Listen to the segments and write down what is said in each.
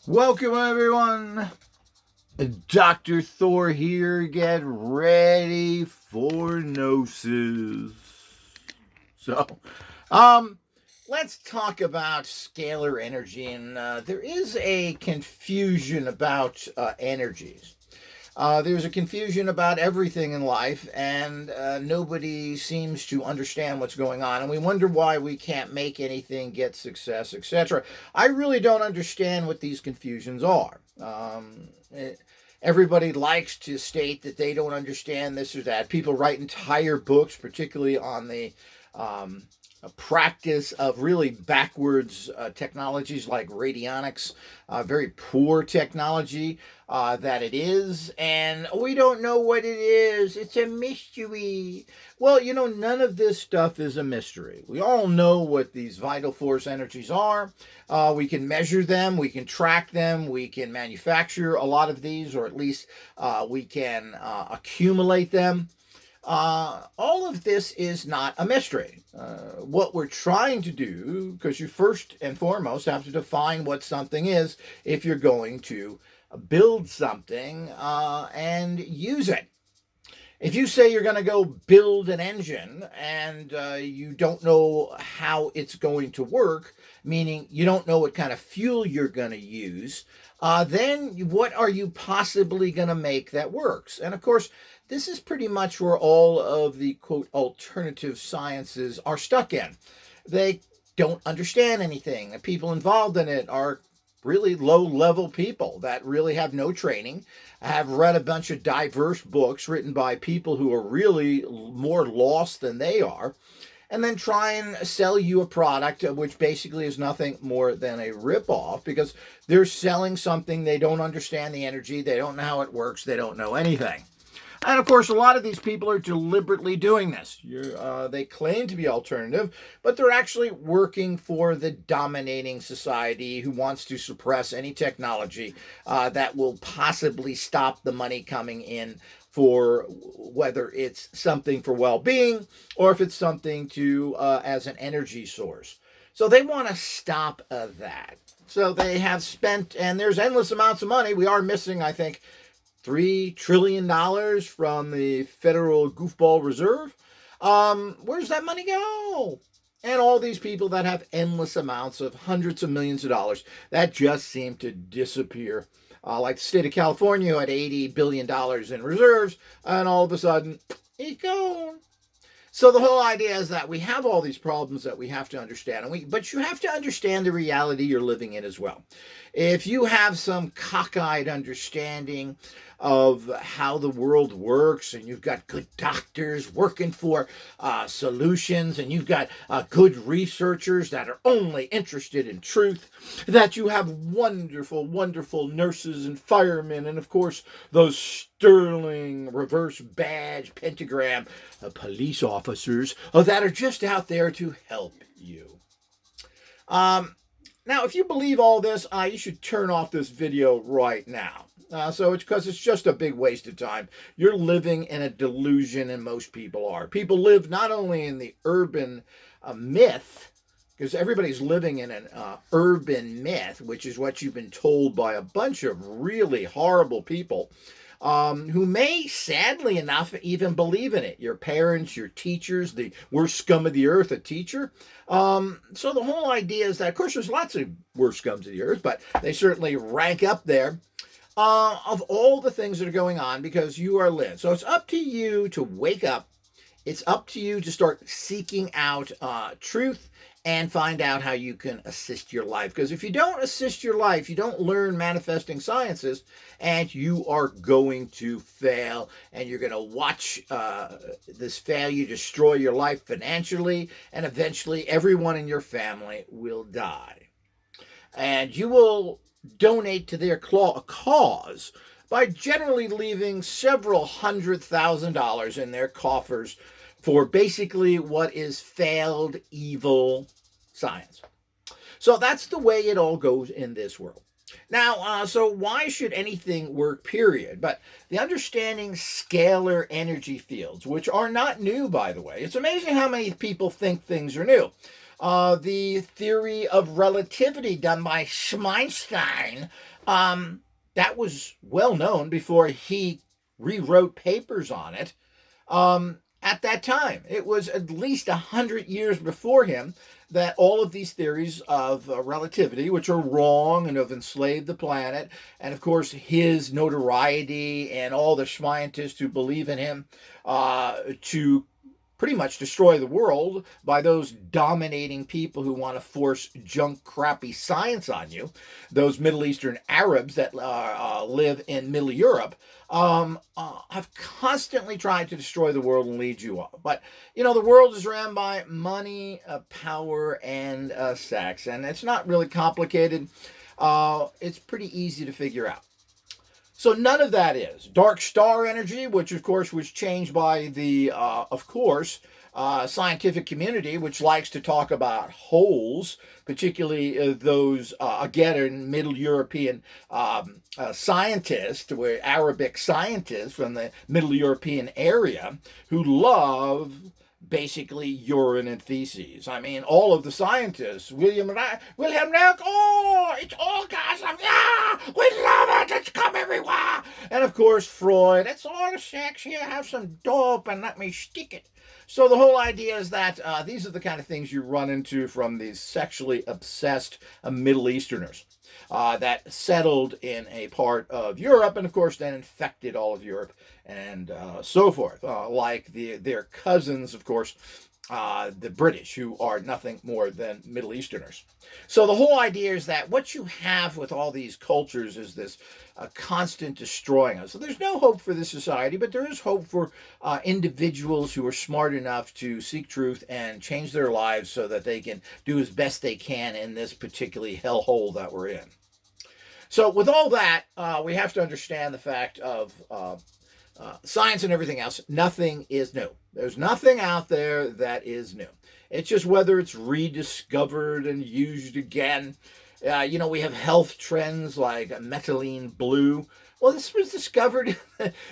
Welcome, everyone. Dr. Thor here. Get ready for Gnosis. So, um, let's talk about scalar energy. And there is a confusion about energies. There's a confusion about everything in life, and nobody seems to understand what's going on. And we wonder why we can't make anything, get success, etc. I really don't understand what these confusions are. Everybody likes to state that they don't understand this or that. People write entire books, particularly on the um, practice of really backwards technologies like radionics, very poor technology that it is, and we don't know what it is. It's a mystery. Well, none of this stuff is a mystery. We all know what these vital force energies are. We can measure them, we can track them, we can manufacture a lot of these, or at least we can accumulate them. All of this is not a mystery. What we're trying to do, because you first and foremost have to define what something is if you're going to build something and use it. If you say you're going to go build an engine and you don't know how it's going to work, meaning you don't know what kind of fuel you're going to use, then what are you possibly going to make that works? And of course, this is pretty much where all of the, quote, alternative sciences are stuck in. They don't understand anything. The people involved in it are really low-level people that really have no training, have read a bunch of diverse books written by people who are really more lost than they are, and then try and sell you a product which basically is nothing more than a ripoff, because they're selling something. They don't understand the energy, they don't know how it works, they don't know anything. And of course, a lot of these people are deliberately doing this. They claim to be alternative, but they're actually working for the dominating society who wants to suppress any technology that will possibly stop the money coming in, for whether it's something for well-being or if it's something to as an energy source. So they want to stop that. So they have spent, and there's endless amounts of money. We are missing, I think, $3 trillion from the Federal Goofball Reserve. Where's that money go? And all these people that have endless amounts of hundreds of millions of dollars that just seem to disappear. Like the state of California had $80 billion in reserves, and all of a sudden, it's gone. So the whole idea is that we have all these problems that we have to understand, but you have to understand the reality you're living in as well. If you have some cockeyed understanding of how the world works, and you've got good doctors working for solutions, and you've got good researchers that are only interested in truth, that you have wonderful, wonderful nurses and firemen, and of course those sterling reverse badge pentagram police officers that are just out there to help you. Now, if you believe all this, you should turn off this video right now. So it's because it's just a big waste of time. You're living in a delusion, and most people are. People live not only in the urban myth, because everybody's living in an urban myth, which is what you've been told by a bunch of really horrible people, who may, sadly enough, even believe in it. Your parents, your teachers, the worst scum of the earth, a teacher. So the whole idea is that, of course, there's lots of worst scums of the earth, but they certainly rank up there of all the things that are going on, because you are lit. So it's up to you to wake up. It's up to you to start seeking out truth and find out how you can assist your life. Because if you don't assist your life, you don't learn manifesting sciences, and you are going to fail, and you're going to watch this failure destroy your life financially, and eventually everyone in your family will die. And you will donate to their cause by generally leaving several $100,000 in their coffers for basically what is failed, evil science. So that's the way it all goes in this world. Now, so why should anything work, period? But the understanding scalar energy fields, which are not new, by the way. It's amazing how many people think things are new. The theory of relativity done by Schmeinstein, that was well known before he rewrote papers on it. At that time, it was at least 100 years before him that all of these theories of relativity, which are wrong and have enslaved the planet, and of course his notoriety and all the scientists who believe in him, to pretty much destroy the world by those dominating people who want to force junk, crappy science on you, those Middle Eastern Arabs that live in Middle Europe, have constantly tried to destroy the world and lead you off. But, the world is ran by money, power, and sex, and it's not really complicated. It's pretty easy to figure out. So none of that is. Dark star energy, which of course was changed by the, scientific community, which likes to talk about holes, particularly those, again, Middle European scientists, Arabic scientists from the Middle European area, who love basically urine and feces. I mean, all of the scientists, William Reich, oh, it's orgasm, yeah, we love it, it's come everywhere. And of course, Freud, it's all sex, here, have some dope and let me stick it. So the whole idea is that these are the kind of things you run into from these sexually obsessed Middle Easterners that settled in a part of Europe and, of course, then infected all of Europe and so forth, like their cousins, of course, the British, who are nothing more than Middle Easterners. So the whole idea is that what you have with all these cultures is this constant destroying us. So there's no hope for this society, but there is hope for individuals who are smart enough to seek truth and change their lives so that they can do as best they can in this particularly hellhole that we're in. So with all that, we have to understand the fact of science and everything else. Nothing is new. There's nothing out there that is new. It's just whether it's rediscovered and used again. We have health trends like methylene blue. Well, this was discovered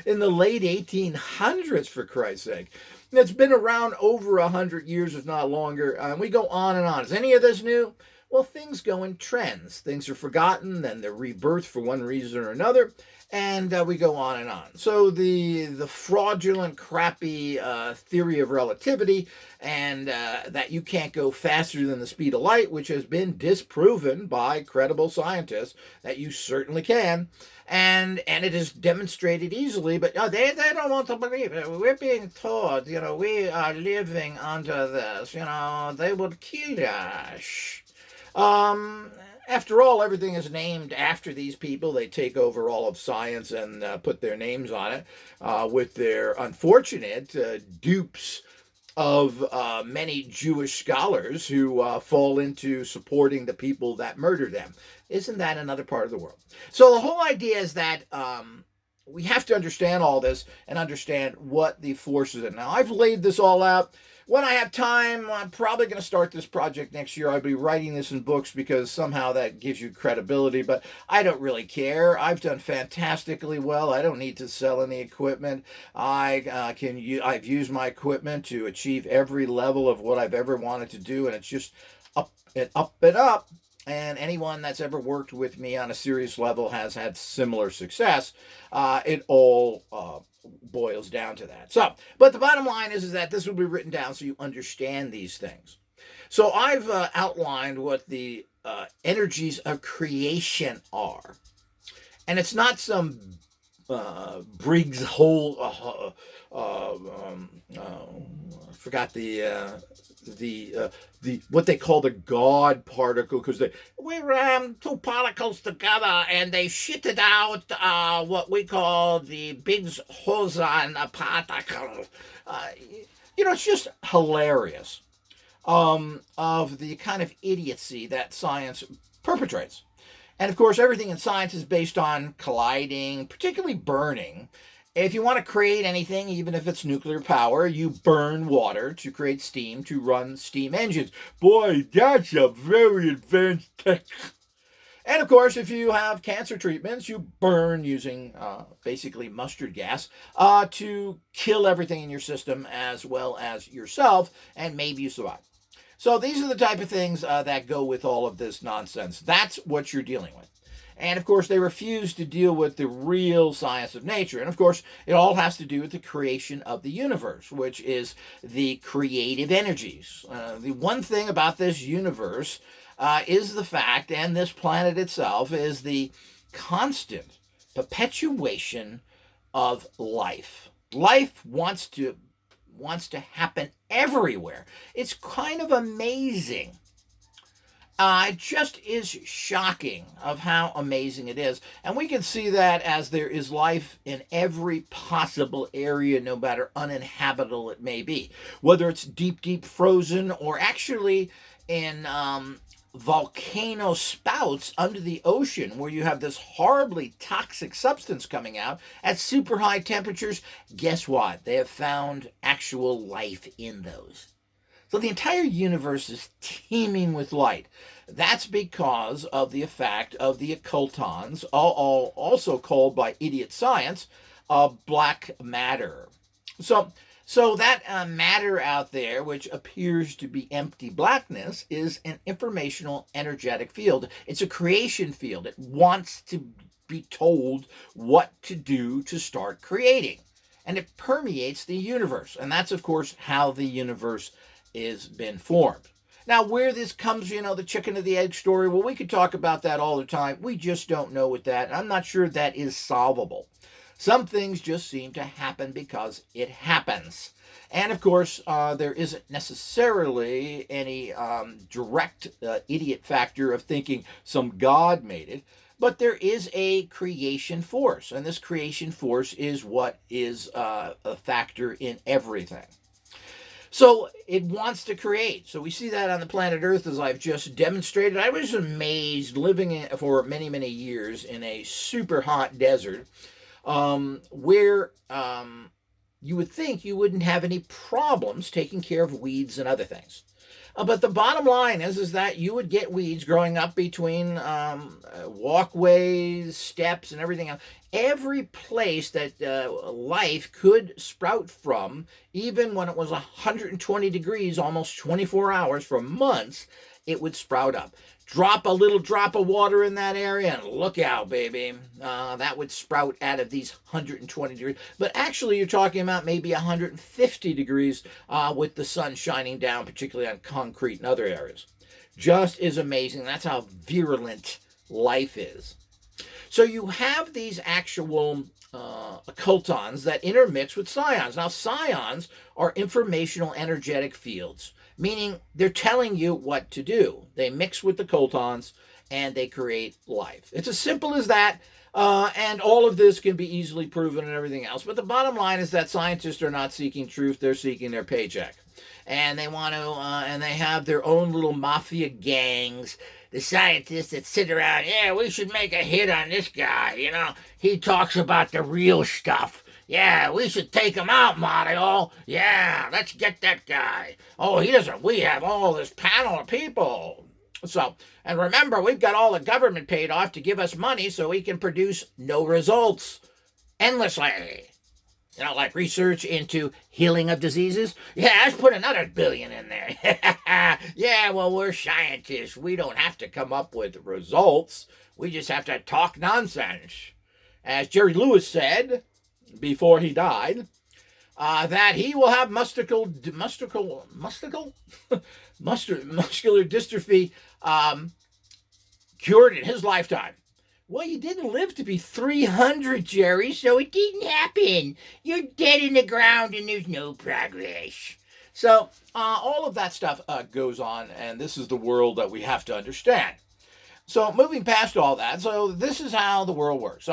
in the late 1800s, for Christ's sake. It's been around over 100 years, if not longer. And we go on and on. Is any of this new? Well, things go in trends. Things are forgotten, then they're rebirthed for one reason or another, and we go on and on. So the fraudulent, crappy theory of relativity, and that you can't go faster than the speed of light, which has been disproven by credible scientists that you certainly can, and it is demonstrated easily, but they don't want to believe it. We're being told, we are living under this, they would kill us. After all, everything is named after these people. They take over all of science and put their names on it, with their unfortunate dupes of many Jewish scholars who fall into supporting the people that murder them. Isn't that another part of the world? So the whole idea is that we have to understand all this and understand what the forces are. Now, I've laid this all out. When I have time, I'm probably going to start this project next year. I'll be writing this in books because somehow that gives you credibility, but I don't really care. I've done fantastically well. I don't need to sell any equipment. I've used my equipment to achieve every level of what I've ever wanted to do, and it's just up and up and up. And anyone that's ever worked with me on a serious level has had similar success. It all boils down to that. So, but the bottom line is that this will be written down so you understand these things. So I've outlined what the energies of creation are. And it's not some Briggs whole, I forgot the what they call the God particle, because we ram two particles together and they shitted out what we call the Biggs boson particle. It's just hilarious of the kind of idiocy that science perpetrates. And of course, everything in science is based on colliding, particularly burning. If you want to create anything, even if it's nuclear power, you burn water to create steam to run steam engines. Boy, that's a very advanced tech. And of course, if you have cancer treatments, you burn using basically mustard gas to kill everything in your system as well as yourself, and maybe you survive. So these are the type of things that go with all of this nonsense. That's what you're dealing with. And of course, they refuse to deal with the real science of nature. And of course, it all has to do with the creation of the universe, which is the creative energies. The one thing about this universe is the fact, and this planet itself, is the constant perpetuation of life. Life wants to happen everywhere. It's kind of amazing. It just is shocking of how amazing it is. And we can see that as there is life in every possible area, no matter uninhabitable it may be. Whether it's deep, deep frozen or actually in volcano spouts under the ocean where you have this horribly toxic substance coming out at super high temperatures. Guess what? They have found actual life in those. So the entire universe is teeming with light. That's because of the effect of the occultons, also called by idiot science, black matter. So that matter out there, which appears to be empty blackness, is an informational energetic field. It's a creation field. It wants to be told what to do to start creating. And it permeates the universe. And that's, of course, how the universe is been formed. Now, where this comes, the chicken or the egg story, well, we could talk about that all the time. We just don't know with that. I'm not sure that is solvable. Some things just seem to happen because it happens. And of course, there isn't necessarily any direct idiot factor of thinking some God made it, but there is a creation force. And this creation force is what is a factor in everything. So it wants to create. So we see that on the planet Earth, as I've just demonstrated. I was amazed living for many, many years in a super hot desert where you would think you wouldn't have any problems taking care of weeds and other things. But the bottom line is that you would get weeds growing up between walkways, steps, and everything else. Every place that life could sprout from, even when it was 120 degrees, almost 24 hours for months, it would sprout up. Drop a little drop of water in that area and look out, baby. That would sprout out of these 120 degrees. But actually, you're talking about maybe 150 degrees with the sun shining down, particularly on concrete and other areas. Just is amazing. That's how virulent life is. So you have these actual occultons that intermix with psions. Now, psions are informational energetic fields, meaning they're telling you what to do. They mix with the occultons and they create life. It's as simple as that. And all of this can be easily proven and everything else. But the bottom line is that scientists are not seeking truth. They're seeking their paycheck. And they want to, and they have their own little mafia gangs. The scientists that sit around, yeah, we should make a hit on this guy. He talks about the real stuff. Yeah, we should take him out, Mario. Yeah, let's get that guy. Oh, he doesn't. We have all this panel of people. So, and remember, we've got all the government paid off to give us money so we can produce no results endlessly. Like research into healing of diseases. Yeah, let's put another $1 billion in there. Yeah, well, we're scientists. We don't have to come up with results. We just have to talk nonsense. As Jerry Lewis said before he died, that he will have muscular dystrophy cured in his lifetime. Well, you didn't live to be 300, Jerry, so it didn't happen. You're dead in the ground and there's no progress. So all of that stuff goes on, and this is the world that we have to understand. So moving past all that, so this is how the world works.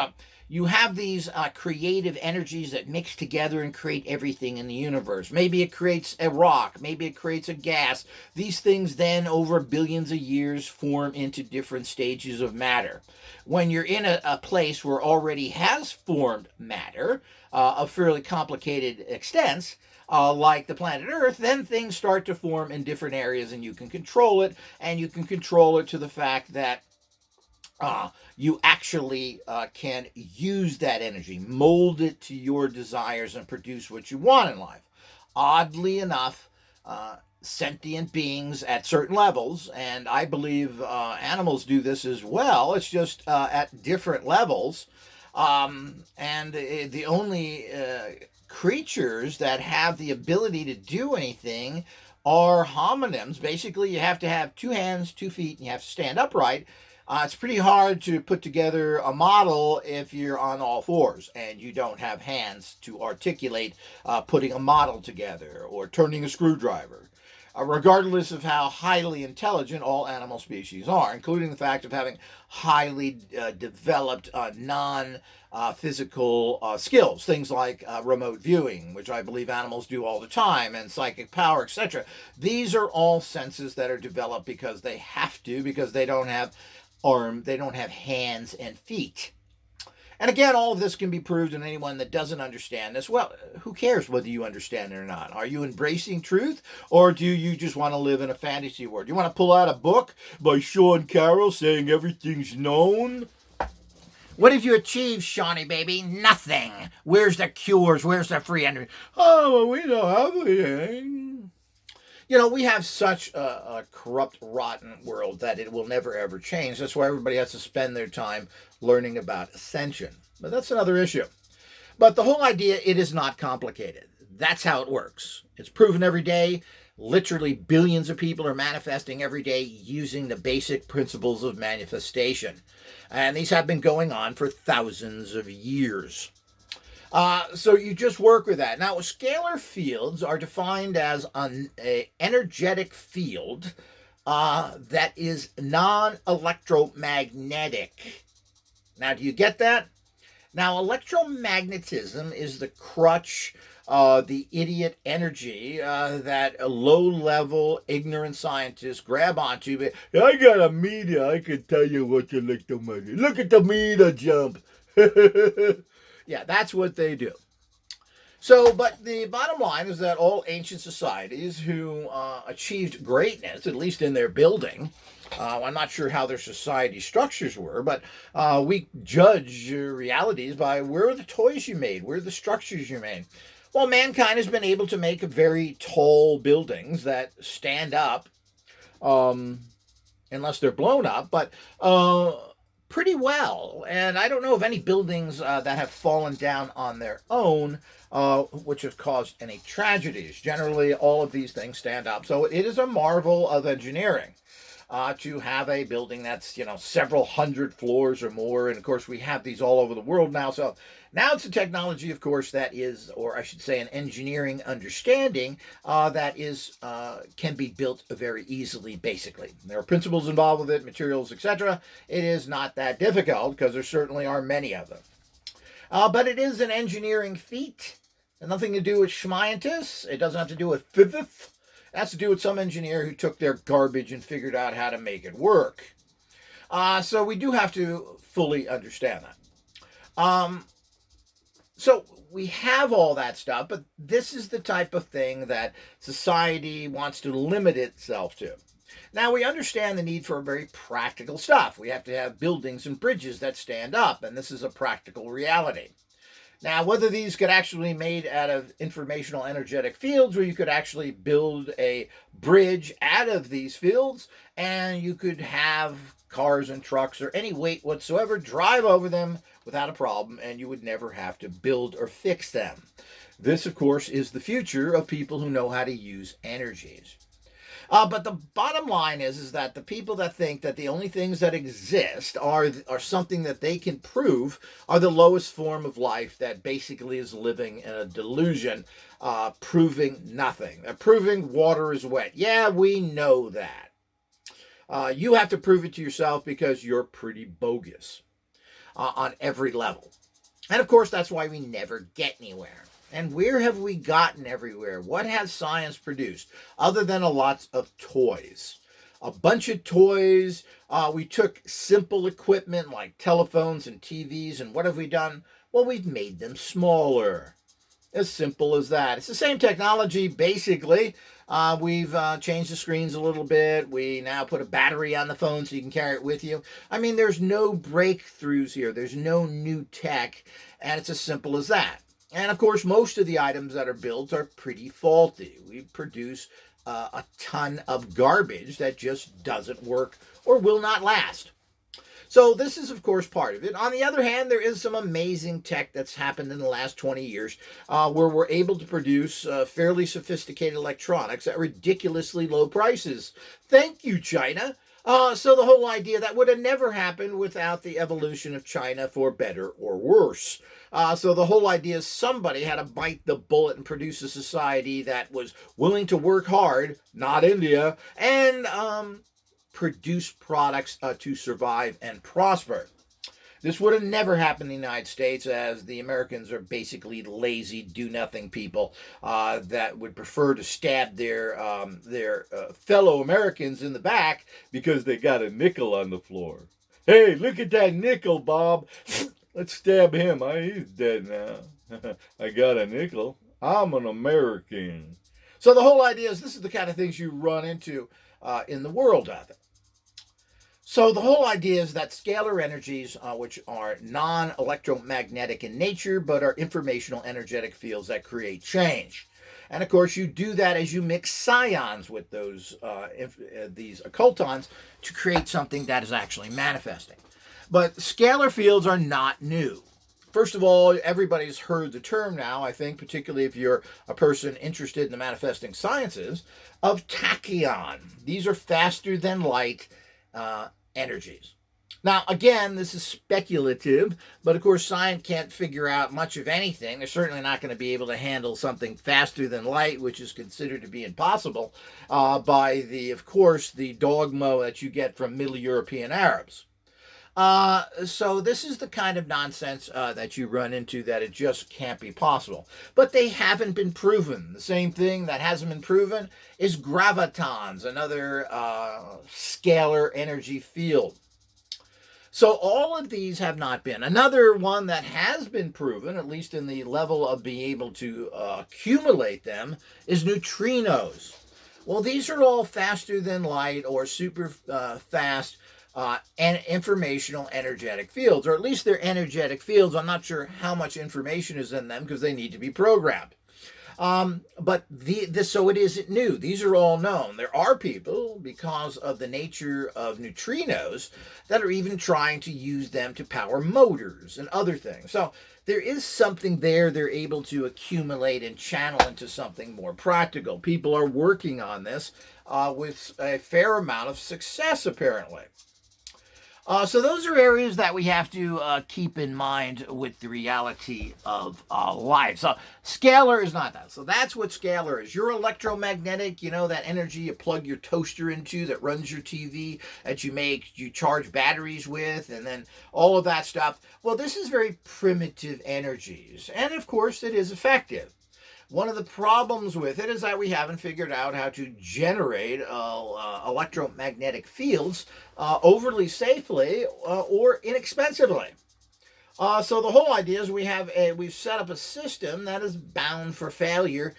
You have these creative energies that mix together and create everything in the universe. Maybe it creates a rock. Maybe it creates a gas. These things then, over billions of years, form into different stages of matter. When you're in a place where already has formed matter of fairly complicated extents, like the planet Earth, then things start to form in different areas and you can control it. And you can control it to the fact that you actually can use that energy, mold it to your desires, and produce what you want in life. Oddly enough, sentient beings at certain levels, and I believe animals do this as well. It's just at different levels. And the only creatures that have the ability to do anything are hominins. Basically, you have to have 2 hands, 2 feet, and you have to stand upright. It's pretty hard to put together a model if you're on all fours and you don't have hands to articulate putting a model together or turning a screwdriver. Regardless of how highly intelligent all animal species are, including the fact of having highly developed non physical skills, things like remote viewing, which I believe animals do all the time, and psychic power, etc. These are all senses that are developed because they have to, because they don't have they don't have hands and feet. And again, all of this can be proved, and anyone that doesn't understand this, well, who cares whether you understand it or not? Are you embracing truth, or do you just want to live in a fantasy world? You want to pull out a book by Sean Carroll saying everything's known? What have you achieved, Shawnee baby? Nothing. Where's the cures? Where's the free energy? Oh, well, we don't have anything. You know, we have such a corrupt, rotten world that it will never, ever change. That's why everybody has to spend their time learning about ascension. But that's another issue. But the whole idea, it is not complicated. That's how it works. It's proven every day. Literally billions of people are manifesting every day using the basic principles of manifestation. And these have been going on for thousands of years. So you just work with that. Now, scalar fields are defined as an energetic field that is non-electromagnetic. Now, do you get that? Now, electromagnetism is the crutch, the idiot energy that low-level, ignorant scientists grab onto. But I got a meter. I can tell you what's electromagnetic. Look at the meter jump. Yeah, that's what they do. So, but the bottom line is that all ancient societies who achieved greatness, at least in their building, I'm not sure how their society structures were, but we judge realities by where are the toys you made, where are the structures you made. Well, mankind has been able to make very tall buildings that stand up, unless they're blown up, but pretty well. And I don't know of any buildings that have fallen down on their own, which have caused any tragedies. Generally, all of these things stand up. So it is a marvel of engineering to have a building that's, several hundred floors or more. And of course, we have these all over the world now. So now it's a technology, of course, that is, or I should say an engineering understanding that is can be built very easily, basically. There are principles involved with it, materials, etc. It is not that difficult because there certainly are many of them. But it is an engineering feat. It has nothing to do with scientists. It doesn't have to do with physics. It has to do with some engineer who took their garbage and figured out how to make it work. So we do have to fully understand that. So we have all that stuff, but this is the type of thing that society wants to limit itself to. Now, we understand the need for very practical stuff. We have to have buildings and bridges that stand up, and this is a practical reality. Now, whether these could actually be made out of informational energetic fields, where you could actually build a bridge out of these fields, and you could have cars and trucks or any weight whatsoever drive over them without a problem, and you would never have to build or fix them. This, of course, is the future of people who know how to use energies. But the bottom line is that the people that think that the only things that exist are something that they can prove are the lowest form of life that basically is living in a delusion, proving nothing. Proving water is wet. Yeah, we know that. You have to prove it to yourself because you're pretty bogus on every level. And of course, that's why we never get anywhere. And where have we gotten everywhere? What has science produced other than a lot of toys? A bunch of toys. We took simple equipment like telephones and TVs, and what have we done? Well, we've made them smaller. As simple as that. It's the same technology, basically. We've changed the screens a little bit. We now put a battery on the phone so you can carry it with you. I mean, there's no breakthroughs here. There's no new tech, and it's as simple as that. And of course, most of the items that are built are pretty faulty. We produce a ton of garbage that just doesn't work or will not last. So this is, of course, part of it. On the other hand, there is some amazing tech that's happened in the last 20 years where we're able to produce fairly sophisticated electronics at ridiculously low prices. Thank you, China. So the whole idea that would have never happened without the evolution of China for better or worse. So the whole idea is somebody had to bite the bullet and produce a society that was willing to work hard, not India, and produce products to survive and prosper. This would have never happened in the United States, as the Americans are basically lazy, do-nothing people that would prefer to stab their fellow Americans in the back because they got a nickel on the floor. Hey, look at that nickel, Bob. Let's stab him. He's dead now. I got a nickel. I'm an American. So the whole idea is this is the kind of things you run into in the world of it. So the whole idea is that scalar energies, which are non-electromagnetic in nature, but are informational energetic fields that create change. And of course, you do that as you mix scions with those these occultons to create something that is actually manifesting. But scalar fields are not new. First of all, everybody's heard the term now, I think, particularly if you're a person interested in the manifesting sciences, of tachyon. These are faster than light energies. Now, again, this is speculative, but of course, science can't figure out much of anything. They're certainly not going to be able to handle something faster than light, which is considered to be impossible by of course, the dogma that you get from Middle European Arabs. So this is the kind of nonsense that you run into, that it just can't be possible. But they haven't been proven. The same thing that hasn't been proven is gravitons, another scalar energy field. So all of these have not been. Another one that has been proven, at least in the level of being able to accumulate them, is neutrinos. Well, these are all faster than light or super fast and informational energetic fields, or at least they're energetic fields. I'm not sure how much information is in them because they need to be programmed. But so it isn't new. These are all known. There are people, because of the nature of neutrinos, that are even trying to use them to power motors and other things. So there is something there they're able to accumulate and channel into something more practical. People are working on this with a fair amount of success, apparently. So those are areas that we have to keep in mind with the reality of life. So scalar is not that. So that's what scalar is. You're electromagnetic, that energy you plug your toaster into that runs your TV, that you charge batteries with, and then all of that stuff. Well, this is very primitive energies. And of course, it is effective. One of the problems with it is that we haven't figured out how to generate electromagnetic fields overly safely or inexpensively. So the whole idea is we've set up a system that is bound for failure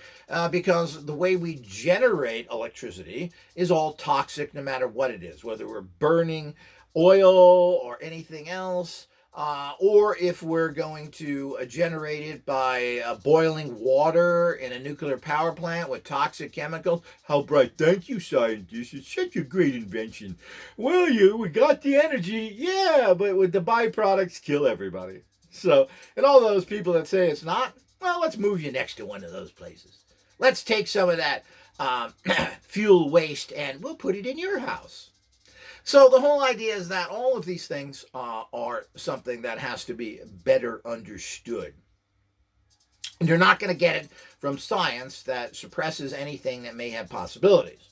because the way we generate electricity is all toxic, no matter what it is, whether we're burning oil or anything else. Or if we're going to generate it by boiling water in a nuclear power plant with toxic chemicals. How bright. Thank you, scientists. It's such a great invention. Well, we got the energy. Yeah, but with the byproducts, kill everybody. So, and all those people that say it's not, well, let's move you next to one of those places. Let's take some of that fuel waste and we'll put it in your house. So the whole idea is that all of these things are something that has to be better understood. And you're not going to get it from science that suppresses anything that may have possibilities.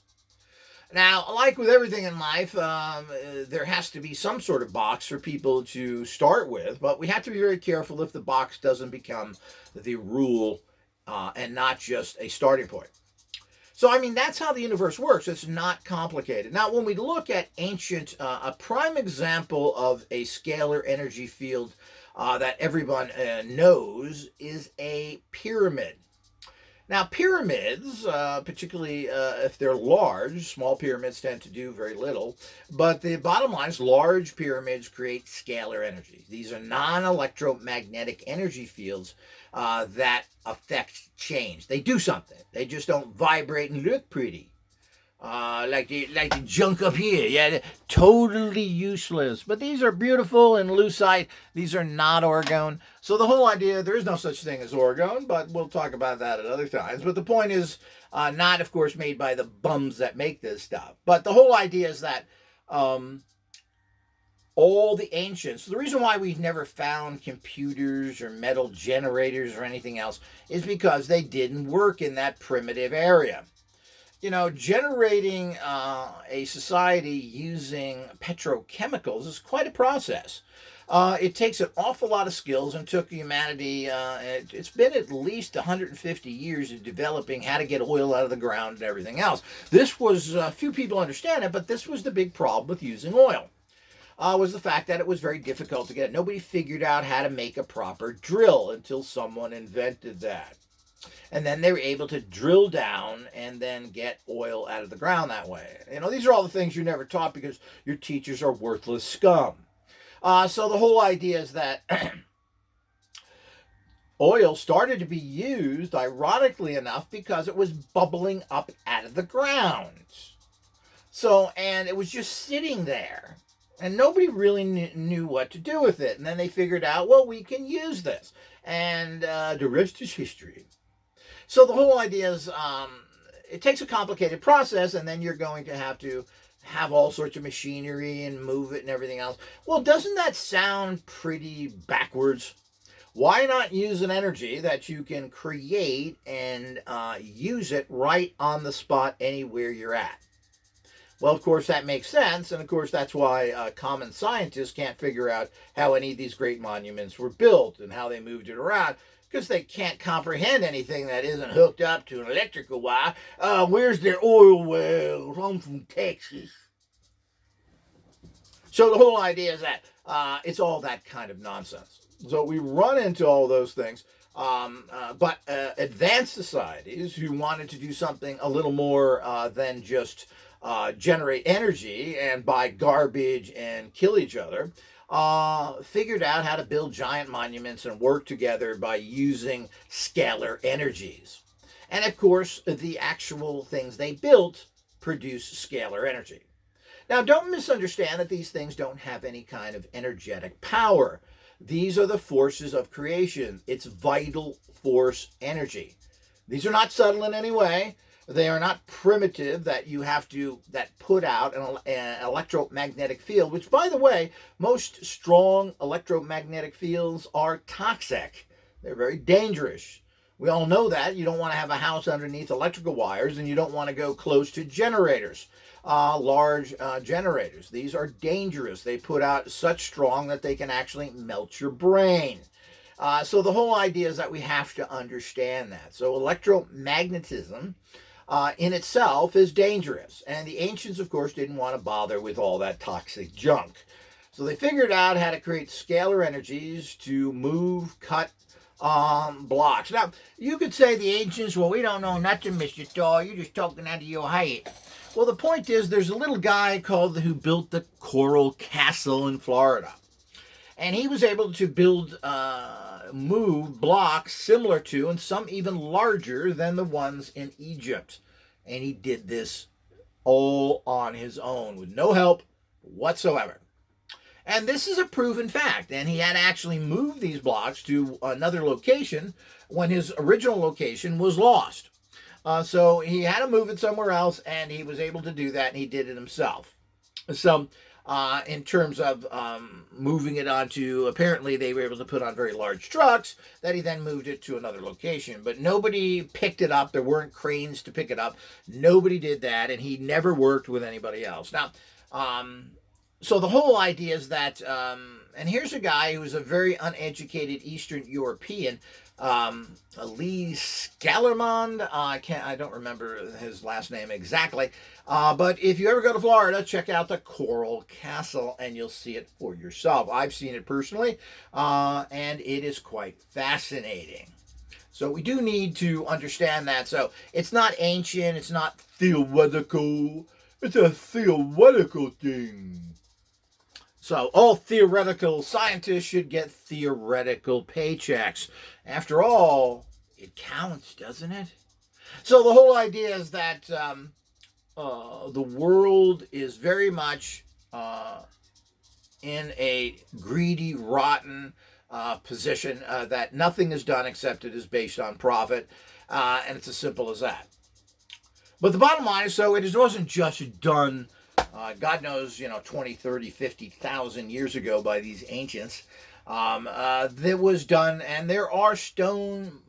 Now, like with everything in life, there has to be some sort of box for people to start with, but we have to be very careful if the box doesn't become the rule and not just a starting point. So, that's how the universe works. It's not complicated. Now, when we look at ancient, a prime example of a scalar energy field that everyone knows is a pyramid. Now, pyramids, particularly if they're large, small pyramids tend to do very little, but the bottom line is large pyramids create scalar energy. These are non-electromagnetic energy fields that affect change. They do something. They just don't vibrate and look pretty. like the junk up here. Yeah, totally useless. But these are beautiful and lucite. These are not orgone. So the whole idea, there is no such thing as orgone, but we'll talk about that at other times. But the point is, not, of course, made by the bums that make this stuff. But the whole idea is that all the ancients, the reason why we've never found computers or metal generators or anything else is because they didn't work in that primitive area. Generating a society using petrochemicals is quite a process. It takes an awful lot of skills and took humanity, it's been at least 150 years of developing how to get oil out of the ground and everything else. This was, few people understand it, but this was the big problem with using oil. Was the fact that it was very difficult to get. Nobody figured out how to make a proper drill until someone invented that. And then they were able to drill down and then get oil out of the ground that way. These are all the things you're never taught because your teachers are worthless scum. So the whole idea is that oil started to be used, ironically enough, because it was bubbling up out of the ground. And it was just sitting there. And nobody really knew what to do with it. And then they figured out, well, we can use this. And the rest is history. So the whole idea is it takes a complicated process, and then you're going to have all sorts of machinery and move it and everything else. Well, doesn't that sound pretty backwards? Why not use an energy that you can create and use it right on the spot anywhere you're at? Well, of course, that makes sense, and of course, that's why common scientists can't figure out how any of these great monuments were built and how they moved it around, because they can't comprehend anything that isn't hooked up to an electrical wire. Where's their oil wells? I'm from Texas. So the whole idea is that it's all that kind of nonsense. So we run into all those things. But advanced societies who wanted to do something a little more than just generate energy and buy garbage and kill each other, figured out how to build giant monuments and work together by using scalar energies. And of course, the actual things they built produce scalar energy. Now, don't misunderstand that these things don't have any kind of energetic power. These are the forces of creation. It's vital force energy. These are not subtle in any way. They are not primitive that put out an electromagnetic field, which, by the way, most strong electromagnetic fields are toxic. They're very dangerous. We all know that. You don't want to have a house underneath electrical wires, and you don't want to go close to generators, large generators. These are dangerous. They put out such strong that they can actually melt your brain. So the whole idea is that we have to understand that. So electromagnetism in itself is dangerous. And the ancients, of course, didn't want to bother with all that toxic junk. So they figured out how to create scalar energies to move, cut blocks. Now, you could say the ancients, well, we don't know nothing, Mr. Thor. You're just talking out of your height. Well, the point is there's a little guy who built the Coral Castle in Florida. And he was able to move blocks similar to, and some even larger than the ones in Egypt. And he did this all on his own with no help whatsoever. And this is a proven fact. And he had actually moved these blocks to another location when his original location was lost. So he had to move it somewhere else, and he was able to do that, and he did it himself. So in terms of moving it onto, apparently they were able to put on very large trucks that he then moved it to another location. But nobody picked it up. There weren't cranes to pick it up. Nobody did that, and he never worked with anybody else. Now, so the whole idea is that, and here's a guy who was a very uneducated Eastern European, Lee Scalarmond. I don't remember his last name exactly. But if you ever go to Florida, check out the Coral Castle and you'll see it for yourself. I've seen it personally, and it is quite fascinating. So we do need to understand that. So it's not ancient, it's not theoretical, it's a theoretical thing. So all theoretical scientists should get theoretical paychecks. After all, it counts, doesn't it? So the whole idea is that the world is very much in a greedy, rotten position that nothing is done except it is based on profit, and it's as simple as that. But the bottom line is, so it wasn't just done, God knows, 20, 30, 50,000 years ago by these ancients. That was done, and there are stone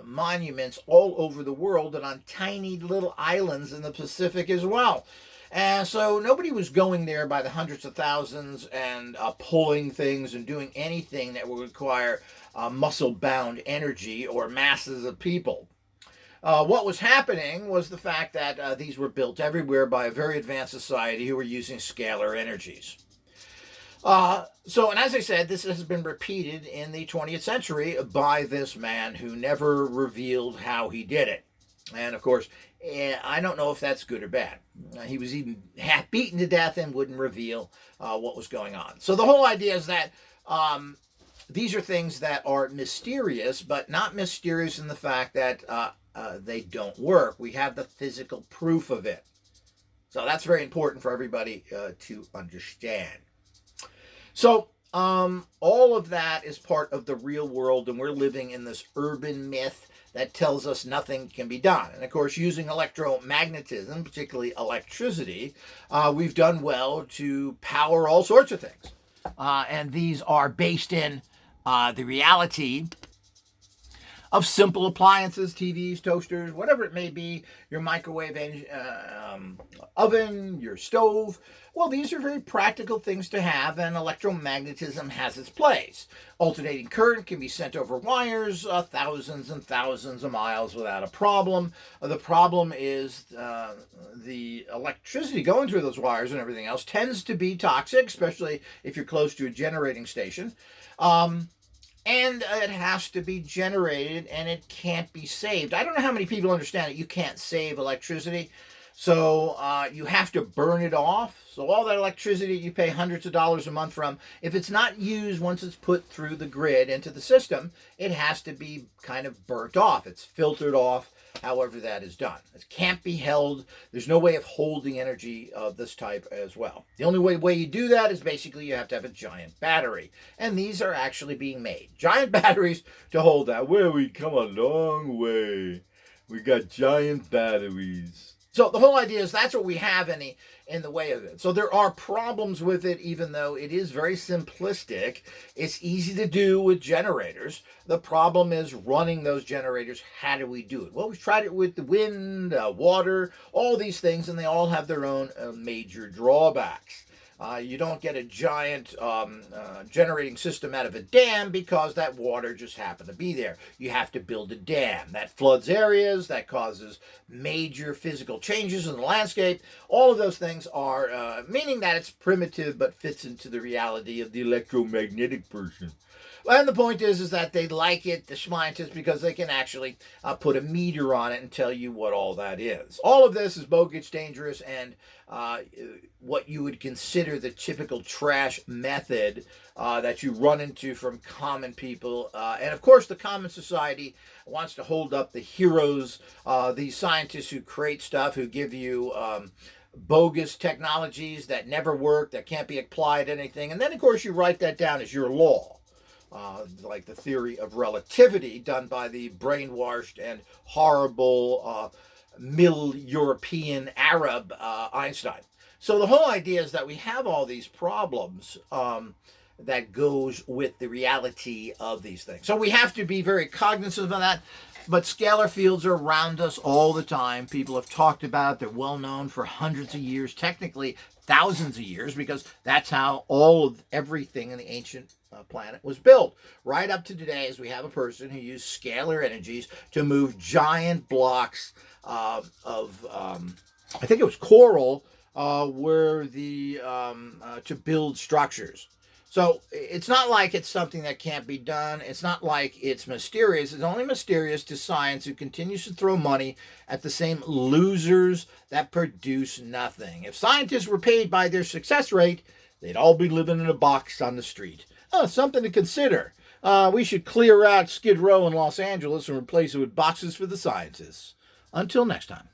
monuments all over the world and on tiny little islands in the Pacific as well. And so nobody was going there by the hundreds of thousands and pulling things and doing anything that would require muscle-bound energy or masses of people. What was happening was the fact that these were built everywhere by a very advanced society who were using scalar energies. And as I said, this has been repeated in the 20th century by this man who never revealed how he did it. And of course, I don't know if that's good or bad. He was even half beaten to death and wouldn't reveal what was going on. So the whole idea is that these are things that are mysterious, but not mysterious in the fact that they don't work. We have the physical proof of it. So that's very important for everybody to understand. So all of that is part of the real world, and we're living in this urban myth that tells us nothing can be done. And of course, using electromagnetism, particularly electricity, we've done well to power all sorts of things. And these are based in the reality of simple appliances, TVs, toasters, whatever it may be, your microwave oven, your stove. Well, these are very practical things to have, and electromagnetism has its place. Alternating current can be sent over wires thousands and thousands of miles without a problem. The problem is the electricity going through those wires and everything else tends to be toxic, especially if you're close to a generating station. And it has to be generated, and it can't be saved. I don't know how many people understand that you can't save electricity. So you have to burn it off. So all that electricity you pay hundreds of dollars a month from, if it's not used once it's put through the grid into the system, it has to be kind of burnt off. It's filtered off, however that is done. It can't be held. There's no way of holding energy of this type as well. The only way you do that is basically you have to have a giant battery. And these are actually being made. Giant batteries to hold that. Well, we come a long way. We got giant batteries. So the whole idea is that's what we have in the way of it. So there are problems with it, even though it is very simplistic. It's easy to do with generators. The problem is running those generators. How do we do it? Well, we've tried it with the wind, water, all these things, and they all have their own major drawbacks. You don't get a giant generating system out of a dam because that water just happened to be there. You have to build a dam. That floods areas, that causes major physical changes in the landscape. All of those things are, meaning that it's primitive but fits into the reality of the electromagnetic person. And the point is that they like it, the scientists, because they can actually put a meter on it and tell you what all that is. All of this is bogus, dangerous, and what you would consider the typical trash method that you run into from common people. And of course, the common society wants to hold up the heroes, these scientists who create stuff, who give you bogus technologies that never work, that can't be applied to anything. And then, of course, you write that down as your law. Like the theory of relativity done by the brainwashed and horrible Middle European Arab Einstein. So the whole idea is that we have all these problems that goes with the reality of these things. So we have to be very cognizant of that. But scalar fields are around us all the time. People have talked about it. They're well known for hundreds of years, technically thousands of years, because that's how all of everything in the ancient planet was built. Right up to today, as we have a person who used scalar energies to move giant blocks I think it was coral, to build structures. So it's not like it's something that can't be done. It's not like it's mysterious. It's only mysterious to science, who continues to throw money at the same losers that produce nothing. If scientists were paid by their success rate, they'd all be living in a box on the street. Something to consider. We should clear out Skid Row in Los Angeles and replace it with boxes for the scientists. Until next time.